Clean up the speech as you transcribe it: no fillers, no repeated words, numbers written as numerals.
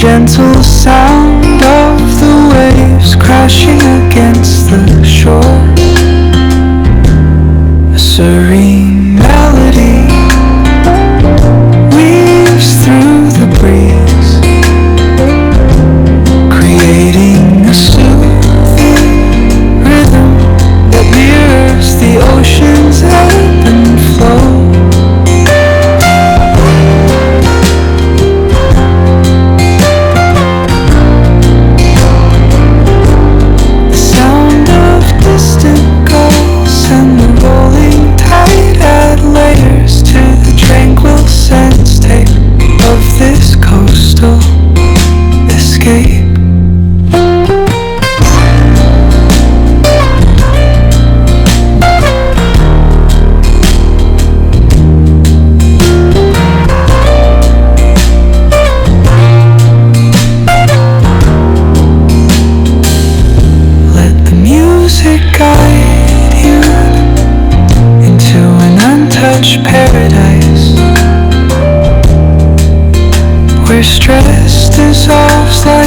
gentle sound of the waves crashing against the shore. A serene melody weaves through the breeze, creating a soothing rhythm that mirrors the ocean's ebb and flow. Guide you into an untouched paradise where stress dissolves like